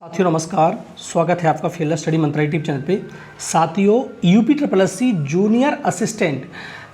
साथियों नमस्कार, स्वागत है आपका फेलर स्टडी मंत्रा यूट्यूब चैनल पे। साथियों UP triple S C junior assistant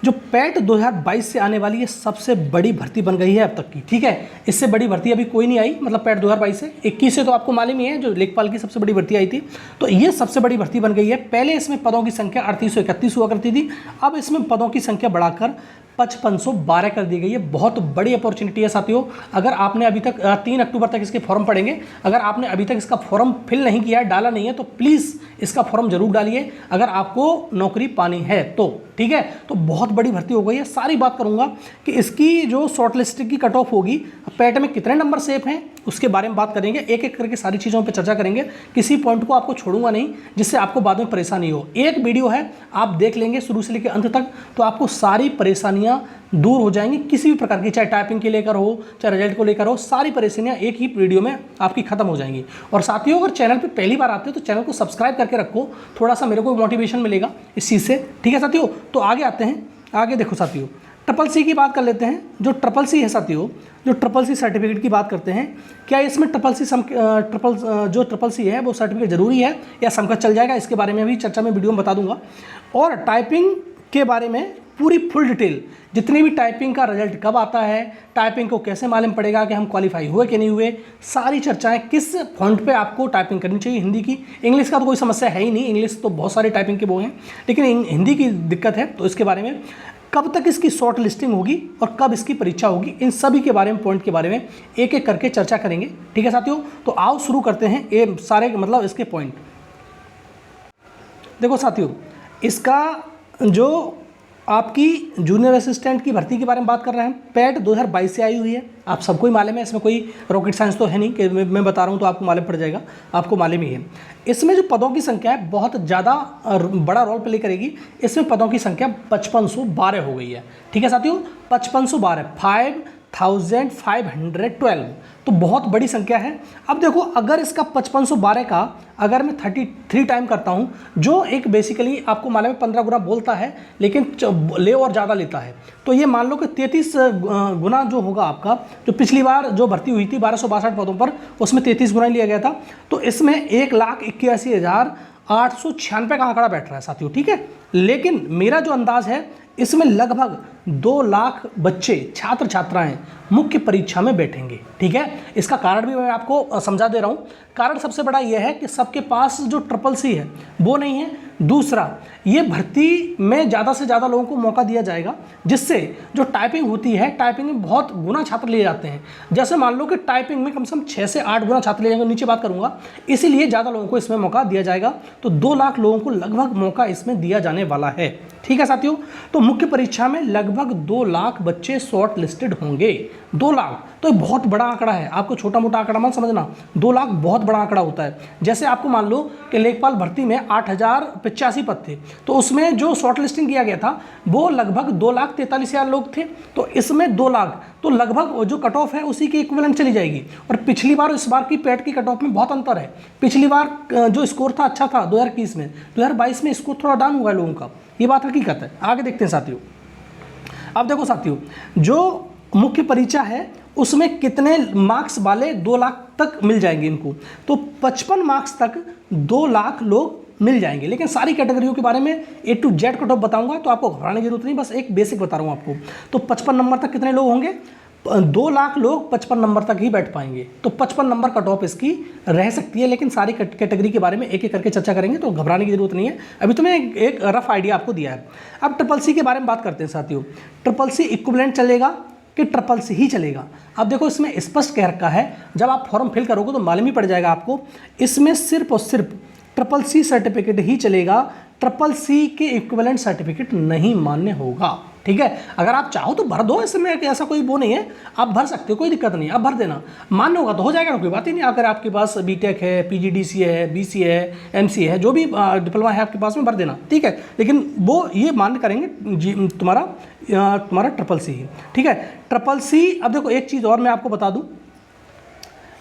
जो पैट 2022 से आने वाली है सबसे बड़ी भर्ती बन गई है अब तक की। ठीक है, इससे बड़ी भर्ती अभी कोई नहीं आई, मतलब पैट 2022 से 21 से तो आपको मालूम ही है जो लेखपाल की सबसे बड़ी भर्ती आई थी, तो ये सबसे बड़ी भर्ती बन गई है। पहले इसमें पदों की संख्या 3831 हुआ करती थी, अब इसमें पदों की संख्या बढ़ाकर 5512 कर दी गई है। बहुत बड़ी अपॉर्चुनिटी है साथियों। अगर आपने अभी तक 3 अक्टूबर तक इसके फॉर्म पड़ेंगे, अगर आपने अभी तक इसका फॉर्म फिल नहीं किया है, डाला नहीं है, तो प्लीज़ इसका फॉर्म जरूर डालिए अगर आपको नौकरी पानी है तो। ठीक है, तो बहुत बड़ी भर्ती हो गई है। सारी बात करूंगा कि इसकी जो शॉर्ट लिस्ट की कट ऑफ होगी, पैट में कितने नंबर सेफ हैं उसके बारे में बात करेंगे, एक एक करके सारी चीज़ों पे चर्चा करेंगे। किसी पॉइंट को आपको छोड़ूंगा नहीं जिससे आपको बाद में परेशानी हो। एक वीडियो है, आप देख लेंगे शुरू से लेकर अंत तक, तो आपको सारी परेशानियां दूर हो जाएंगी किसी भी प्रकार की, चाहे टाइपिंग के लेकर हो, चाहे रिजल्ट को लेकर हो, सारी परेशानियां एक ही वीडियो में आपकी खत्म हो जाएंगी। और साथियों अगर चैनल पे पहली बार आते हो तो चैनल को सब्सक्राइब करके रखो, थोड़ा सा मेरे को मोटिवेशन मिलेगा इस चीज़ से। ठीक है साथियों, तो आगे आते हैं। आगे देखो साथियों, ट्रिपल सी की बात कर लेते हैं। जो ट्रिपल सी है साथियों, जो ट्रिपल सी सर्टिफिकेट की बात करते हैं, क्या इसमें ट्रिपल सी है वो सर्टिफिकेट जरूरी है या समकक्ष चल जाएगा, इसके बारे में भी चर्चा में वीडियो में बता दूंगा। और टाइपिंग के बारे में पूरी फुल डिटेल, जितनी भी टाइपिंग का रिजल्ट कब आता है, टाइपिंग को कैसे मालूम पड़ेगा कि हम क्वालिफाई हुए कि नहीं हुए, सारी चर्चाएं, किस फॉन्ट पे आपको टाइपिंग करनी चाहिए, हिंदी की, इंग्लिश का तो कोई समस्या है ही नहीं, इंग्लिश तो बहुत सारे टाइपिंग के वो हैं, लेकिन हिंदी की दिक्कत है, तो इसके बारे में कब तक इसकी शॉर्ट लिस्टिंग होगी और कब इसकी परीक्षा होगी, इन सभी के बारे में, पॉइंट के बारे में एक एक करके चर्चा करेंगे। ठीक है साथियों, तो आओ शुरू करते हैं ये सारे मतलब इसके पॉइंट। देखो साथियों, इसका जो आपकी जूनियर असिस्टेंट की भर्ती के बारे में बात कर रहे हैं, पैट 2022 से आई हुई है, आप सबको ही मालूम है, इसमें कोई रॉकेट साइंस तो है नहीं कि मैं बता रहा हूँ तो आपको मालूम पड़ जाएगा, आपको मालूम ही है। इसमें जो पदों की संख्या है बहुत ज़्यादा बड़ा रोल प्ले करेगी। इसमें पदों की संख्या 5512 हो गई है। ठीक है साथियों, 5512, 5512, तो बहुत बड़ी संख्या है। अब देखो, अगर इसका 5512 का अगर मैं 33 टाइम करता हूं, जो एक बेसिकली आपको मालूम है 15 गुना बोलता है लेकिन ले और ज़्यादा लेता है, तो ये मान लो कि 33 गुना जो होगा आपका, जो पिछली बार जो भर्ती हुई थी 1262 पदों पर, उसमें 33 गुना लिया गया था, तो इसमें 1,81,896 का आंकड़ा बैठ रहा है साथियों। ठीक है, लेकिन मेरा जो अंदाज है, इसमें लगभग 2 लाख बच्चे, छात्र छात्राएं मुख्य परीक्षा में बैठेंगे। ठीक है, इसका कारण भी मैं आपको समझा दे रहा हूं। कारण सबसे बड़ा यह है कि सबके पास जो ट्रिपल सी है वो नहीं है। दूसरा, ये भर्ती में ज़्यादा से ज़्यादा लोगों को मौका दिया जाएगा, जिससे जो टाइपिंग होती है, टाइपिंग में बहुत गुना छात्र लिए जाते हैं। जैसे मान लो कि टाइपिंग में कम से कम 6 से 8 गुना छात्र लिए जाएंगे, नीचे बात करूंगा, इसीलिए ज़्यादा लोगों को इसमें मौका दिया जाएगा। तो 2 लाख लोगों को लगभग मौका इसमें दिया जाने वाला है। ठीक है साथियों, तो मुख्य परीक्षा में लगभग 2 लाख बच्चे शॉर्ट लिस्टेड होंगे। 2 लाख तो ये बहुत बड़ा आंकड़ा है, आपको छोटा मोटा आंकड़ा मत समझना, 2 लाख बहुत बड़ा आंकड़ा होता है। जैसे आपको मान लो कि लेखपाल भर्ती में 8085 पद थे, तो उसमें जो शॉर्ट लिस्टिंग किया गया था वो लगभग 2,43,000 लोग थे, तो इसमें 2 लाख तो लगभग जो कट ऑफ है उसी की इक्विवेलेंट चली जाएगी। और पिछली बार इस बार की पैट की कट ऑफ में बहुत अंतर है। पिछली बार जो स्कोर था अच्छा था 2021 में, 2022 में स्कोर थोड़ा डाउन हुआ है लोगों का, ये बात हकीकत है। आगे देखते हैं साथियों। अब देखो साथियों, जो मुख्य परीक्षा है उसमें कितने मार्क्स वाले 2 लाख तक मिल जाएंगे इनको, तो 55 मार्क्स तक 2 लाख लोग मिल जाएंगे। लेकिन सारी कैटेगरियों के बारे में A to Z cut off बताऊंगा, तो आपको घबराने की जरूरत नहीं, बस एक बेसिक बता रहा हूं आपको। तो 55 नंबर तक कितने लोग होंगे, 2 लाख लोग 55 नंबर तक ही बैठ पाएंगे, तो 55 नंबर कट ऑफ इसकी रह सकती है। लेकिन सारी कैटेगरी के बारे में एक एक करके चर्चा करेंगे, तो घबराने की जरूरत नहीं है। अभी तो मैं एक रफ आइडिया आपको दिया है। अब ट्रिपल सी के बारे में बात करते हैं साथियों। ट्रिपल सी इक्विवेलेंट चलेगा कि ट्रिपल सी ही चलेगा? अब देखो, इसमें स्पष्ट कह रखा है, जब आप फॉर्म फिल करोगे तो मालूम ही पड़ जाएगा आपको, इसमें सिर्फ और सिर्फ ट्रिपल सी सर्टिफिकेट ही चलेगा, ट्रिपल सी के इक्विवेलेंट सर्टिफिकेट नहीं मान्य होगा। ठीक है, अगर आप चाहो तो भर दो, इसमें ऐसा कोई वो नहीं है, आप भर सकते हो, कोई दिक्कत नहीं, आप भर देना, मान्य होगा तो हो जाएगा, कोई बात ही नहीं। अगर आपके पास बीटेक है, पीजीडीसी है, बीसी है, एमसी है, जो भी डिप्लोमा है आपके पास में, भर देना। ठीक है, लेकिन वो ये मान्य करेंगे तुम्हारा ट्रिपल सी ही। ठीक है, ट्रिपल सी। अब देखो, एक चीज़ और मैं आपको बता दूँ,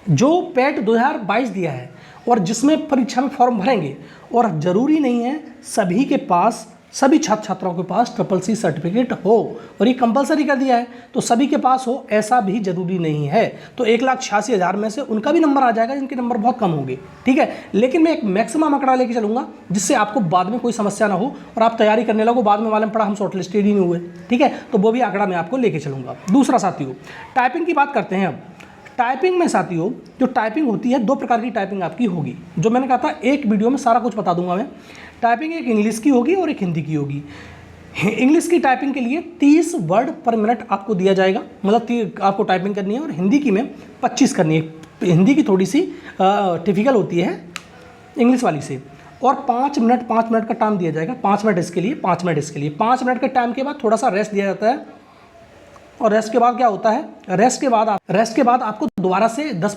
जो पैट 2022 दिया है और जिसमें परीक्षा में फॉर्म भरेंगे, और ज़रूरी नहीं है सभी के पास सभी छात्र छात्राओं के पास CCC सर्टिफिकेट हो, और ये कंपलसरी कर दिया है, तो सभी के पास हो ऐसा भी जरूरी नहीं है। तो 1,86,000 में से उनका भी नंबर आ जाएगा जिनके नंबर बहुत कम होंगे, ठीक है। लेकिन मैं एक मैक्सिमम आंकड़ा लेके चलूंगा जिससे आपको बाद में कोई समस्या ना हो और आप तैयारी करने लगो, बाद में मालूम पड़ा हम शॉर्ट लिस्टेड ही नहीं हुए, ठीक है। तो वो भी आंकड़ा मैं आपको लेके चलूंगा। दूसरा साथियों, टाइपिंग की बात करते हैं। अब टाइपिंग में साथियों, जो टाइपिंग होती है, 2 प्रकार की टाइपिंग आपकी होगी, जो मैंने कहा था एक वीडियो में सारा कुछ बता दूंगा मैं। टाइपिंग एक इंग्लिश की होगी और एक हिंदी की होगी। इंग्लिश की टाइपिंग के लिए 30 वर्ड पर मिनट आपको दिया जाएगा, मतलब आपको टाइपिंग करनी है, और हिंदी की में 25 करनी है। हिंदी की थोड़ी सी टिपिकल होती है इंग्लिश वाली से, और 5 मिनट का टाइम दिया जाएगा। 5 मिनट इसके लिए, 5 मिनट इसके लिए। 5 मिनट के टाइम के बाद थोड़ा सा रेस्ट दिया जाता है, और रेस्ट के बाद क्या होता है, रेस्ट के बाद आपको दोबारा से 10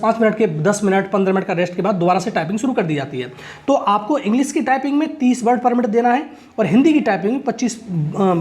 मिनट 15 मिनट का रेस्ट के बाद दोबारा से टाइपिंग शुरू कर दी जाती है। तो आपको इंग्लिश की टाइपिंग में 30 वर्ड पर मिनट देना है, और हिंदी की टाइपिंग में 25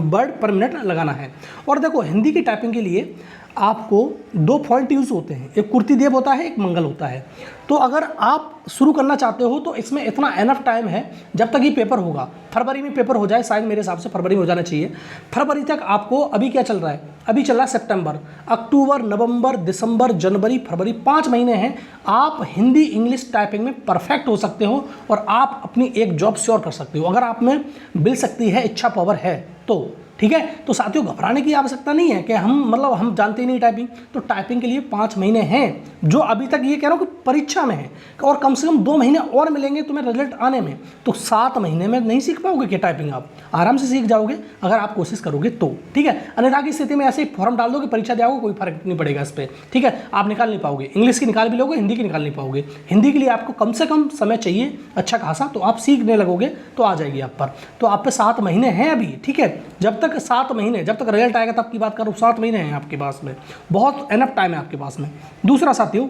वर्ड पर मिनट लगाना है। और देखो, हिंदी की टाइपिंग के लिए आपको 2 फॉन्ट यूज़ होते हैं, एक कुर्ती देव होता है, एक मंगल होता है। तो अगर आप शुरू करना चाहते हो तो इसमें इतना एनफ टाइम है जब तक ये पेपर होगा। फरवरी में पेपर हो जाए, शायद मेरे हिसाब से फरवरी में हो जाना चाहिए। फरवरी तक आपको, अभी क्या चल रहा है, अभी चल रहा है सितंबर, अक्टूबर, नवंबर, दिसंबर, जनवरी, फरवरी, 5 महीने हैं। आप हिंदी इंग्लिश टाइपिंग में परफेक्ट हो सकते हो और आप अपनी एक जॉब श्योर कर सकते हो, अगर आप में मिल सकती है, इच्छा पावर है तो, ठीक है। तो साथियों, घबराने की आवश्यकता नहीं है कि हम जानते ही नहीं टाइपिंग। तो टाइपिंग के लिए 5 महीने हैं, जो अभी तक ये कह रहा हूँ कि परीक्षा में है, और कम से कम 2 महीने और मिलेंगे तुम्हें रिजल्ट आने में। तो 7 महीने में नहीं सीख पाओगे कि टाइपिंग आप आराम से सीख जाओगे अगर आप कोशिश करोगे तो, ठीक है। अन्यथा की स्थिति में ऐसे ही फॉर्म डाल दो कि परीक्षा जाओगे, कोई फर्क नहीं पड़ेगा इस पर, ठीक है। आप निकाल नहीं पाओगे, इंग्लिश की निकाल भी लोगे, हिंदी की निकाल नहीं पाओगे। हिंदी के लिए आपको कम से कम समय चाहिए अच्छा खासा, तो आप सीखने लगोगे तो आ जाएगी आप पर। तो आप पे 7 महीने हैं अभी, ठीक है। जब तक 7 महीने, जब तक रिजल्ट आएगा तब की बात करूँ, 7 महीने हैं आपके पास में, बहुत एनफ टाइम है आपके पास में। दूसरा साथियों,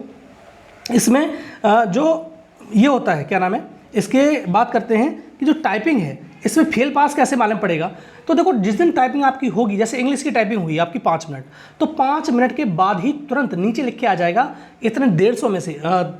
इसमें जो ये होता है, क्या नाम है, इसके बात करते हैं कि जो टाइपिंग है इसमें फेल पास कैसे मालूम पड़ेगा। तो देखो, जिस दिन टाइपिंग आपकी होगी, जैसे इंग्लिश की टाइपिंग हुई आपकी 5 मिनट, तो 5 मिनट के बाद ही तुरंत नीचे लिख के आ जाएगा इतने 150 में से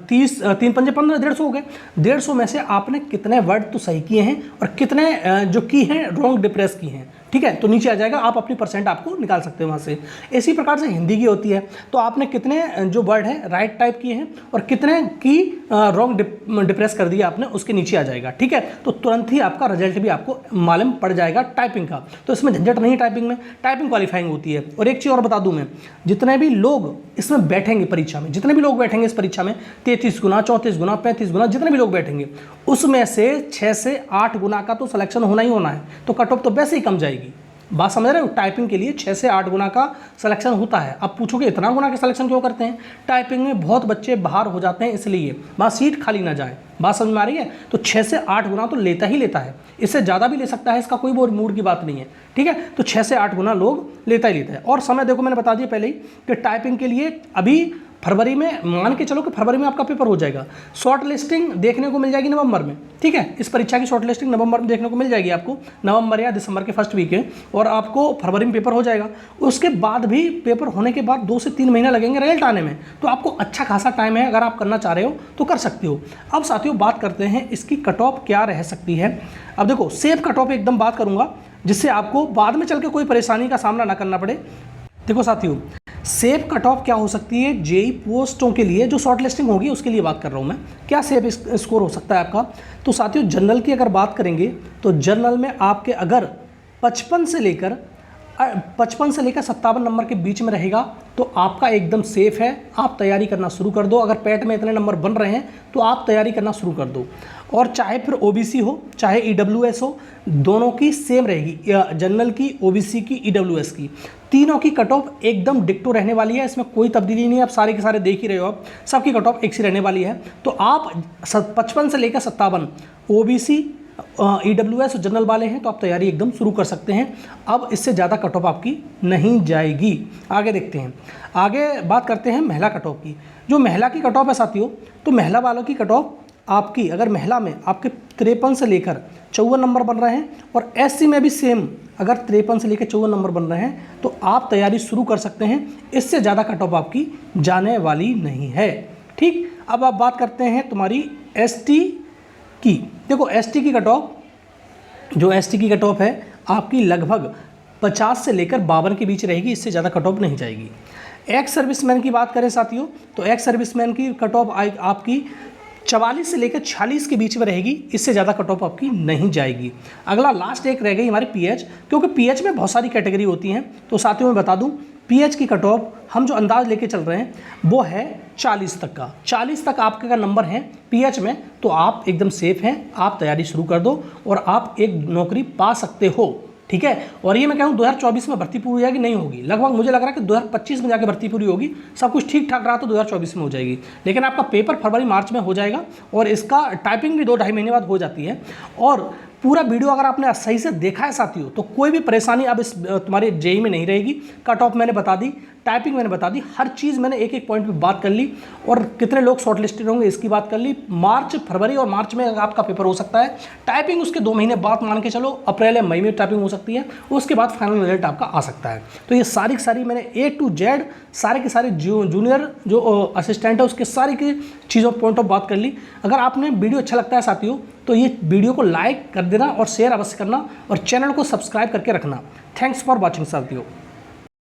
30 3 पंजे 15 150 हो गए। 150 में से आपने कितने वर्ड तो सही किए हैं और कितने जो की हैं रॉन्ग डिप्रेस की हैं, ठीक है। तो नीचे आ जाएगा, आप अपनी परसेंट आपको निकाल सकते हैं वहाँ से। इसी प्रकार से हिंदी की होती है, तो आपने कितने जो वर्ड है राइट टाइप किए हैं और कितने की रॉन्ग डिप्रेस कर दिया आपने, उसके नीचे आ जाएगा, ठीक है। तो तुरंत ही आपका रिजल्ट भी आपको मालूम पड़ जाएगा टाइपिंग का। तो इसमें झंझट नहीं, टाइपिंग में टाइपिंग क्वालिफाइंग होती है। और एक चीज़ और बता दूं मैं, जितने भी लोग इसमें बैठेंगे परीक्षा में, जितने भी लोग बैठेंगे इस परीक्षा में, 33 गुना 34 गुना 35 गुना जितने भी लोग बैठेंगे, उसमें से 6 से 8 गुना का तो सिलेक्शन होना ही होना है। तो कट ऑफ तो वैसे ही कम जाएगी, बात समझ रहे हो। टाइपिंग के लिए 6 से 8 गुना का सिलेक्शन होता है। अब पूछोगे इतना गुना का सिलेक्शन क्यों करते हैं, टाइपिंग में बहुत बच्चे बाहर हो जाते हैं इसलिए, वहाँ सीट खाली ना जाए, बात समझ में आ रही है। तो 6 से 8 गुना तो लेता ही लेता है, इससे ज़्यादा भी ले सकता है, इसका कोई वो मूड की बात नहीं है, ठीक है। तो 6 से 8 गुना लोग लेता ही लेता है। और समय देखो, मैंने बता दिया पहले ही कि टाइपिंग के लिए अभी फरवरी में, मान के चलो कि फरवरी में आपका पेपर हो जाएगा, शॉर्ट लिस्टिंग देखने को मिल जाएगी नवंबर में, ठीक है। इस परीक्षा की शॉर्ट लिस्टिंग नवंबर में देखने को मिल जाएगी आपको, नवंबर या दिसंबर के फर्स्ट वीक है, और आपको फरवरी में पेपर हो जाएगा। उसके बाद भी पेपर होने के बाद 2 से 3 महीने लगेंगे रिजल्ट आने में। तो आपको अच्छा खासा टाइम है, अगर आप करना चाह रहे हो तो कर सकते हो। अब साथियों, बात करते हैं इसकी कट ऑफ क्या रह सकती है। अब देखो, सेफ कट ऑफ एकदम बात करूंगा, जिससे आपको बाद में चल के कोई परेशानी का सामना ना करना पड़े। देखो साथियों, सेफ कट ऑफ क्या हो सकती है जेईई पोस्टों के लिए, जो शॉर्ट लिस्टिंग होगी उसके लिए बात कर रहा हूँ मैं, क्या सेफ स्कोर हो सकता है आपका। तो साथियों, जनरल की अगर बात करेंगे तो जनरल में आपके अगर 55 से लेकर 57 नंबर के बीच में रहेगा तो आपका एकदम सेफ है, आप तैयारी करना शुरू कर दो। अगर पैट में इतने नंबर बन रहे हैं तो आप तैयारी करना शुरू कर दो। और चाहे फिर ओबीसी हो चाहे ईडब्ल्यूएस हो, दोनों की सेम रहेगी, जनरल की, ओबीसी की, ईडब्ल्यूएस की, तीनों की कट ऑफ एकदम डिक्टो रहने वाली है। इसमें कोई तब्दीली नहीं है, आप सारे के सारे देख ही रहे हो, आप सबकी कट ऑफ एक सी रहने वाली है। तो आप 55 से लेकर 57 ओबीसी, ईडब्ल्यूएस जनरल वाले हैं तो आप तैयारी एकदम शुरू कर सकते हैं। अब इससे ज़्यादा कट ऑफ आपकी नहीं जाएगी। आगे देखते हैं, आगे बात करते हैं महिला कट ऑफ की। जो महिला की कट ऑफ है साथियों, तो महिला वालों की कट ऑफ आपकी, अगर महिला में आपके 53 से लेकर 54 नंबर बन रहे हैं, और एससी में भी सेम, अगर 53 से लेकर 54 नंबर बन रहे हैं तो आप तैयारी शुरू कर सकते हैं। इससे ज़्यादा कट ऑफ आपकी जाने वाली नहीं है, ठीक। अब आप बात करते हैं तुम्हारी एसटी की। देखो, एसटी की कट ऑफ, जो एसटी की कट ऑफ है आपकी लगभग 50 से लेकर 52 के बीच रहेगी, इससे ज़्यादा कट ऑफ नहीं जाएगी। एक्स सर्विसमैन की बात करें साथियों, तो एक्स सर्विसमैन की कट ऑफ आपकी 44 से लेकर 46 के बीच में रहेगी, इससे ज़्यादा कट ऑफ आपकी नहीं जाएगी। अगला लास्ट एक रह गई हमारी पीएच, क्योंकि पीएच में बहुत सारी कैटेगरी होती हैं, तो साथियों मैं बता दूं पीएच की कट ऑफ हम जो अंदाज लेके चल रहे हैं वो है 40 तक का। 40 तक आपके का नंबर है पीएच में, तो आप एकदम सेफ हैं, आप तैयारी शुरू कर दो और आप एक नौकरी पा सकते हो, ठीक है। और ये मैं कहूँ 2024 में भर्ती पूरी हो जाएगी, नहीं होगी, लगभग मुझे लग रहा है कि 2025 में जाके भर्ती पूरी होगी। सब कुछ ठीक ठाक रहा तो 2024 में हो जाएगी, लेकिन आपका पेपर फरवरी मार्च में हो जाएगा और इसका टाइपिंग भी 2-2.5 महीने बाद हो जाती है। और पूरा वीडियो अगर आपने सही से देखा है साथियों, तो कोई भी परेशानी अब इस तुम्हारे जेई में नहीं रहेगी। कट ऑफ मैंने बता दी, टाइपिंग मैंने बता दी, हर चीज़ मैंने एक एक पॉइंट पे बात कर ली, और कितने लोग शॉर्ट लिस्टेड होंगे इसकी बात कर ली। फरवरी और मार्च में आपका पेपर हो सकता है। टाइपिंग उसके 2 महीने बाद मान के चलो, अप्रैल या मई में टाइपिंग हो सकती है, उसके बाद फाइनल रिजल्ट आपका आ सकता है। तो ये सारी की सारी मैंने A to Z सारे के सारे जूनियर जो असिस्टेंट है उसके सारी की चीज़ों पॉइंट ऑफ बात कर ली। अगर आपने वीडियो अच्छा लगता है साथियों, तो ये वीडियो को लाइक कर देना और शेयर अवश्य करना और चैनल को सब्सक्राइब करके रखना। थैंक्स फॉर वॉचिंग साथियों।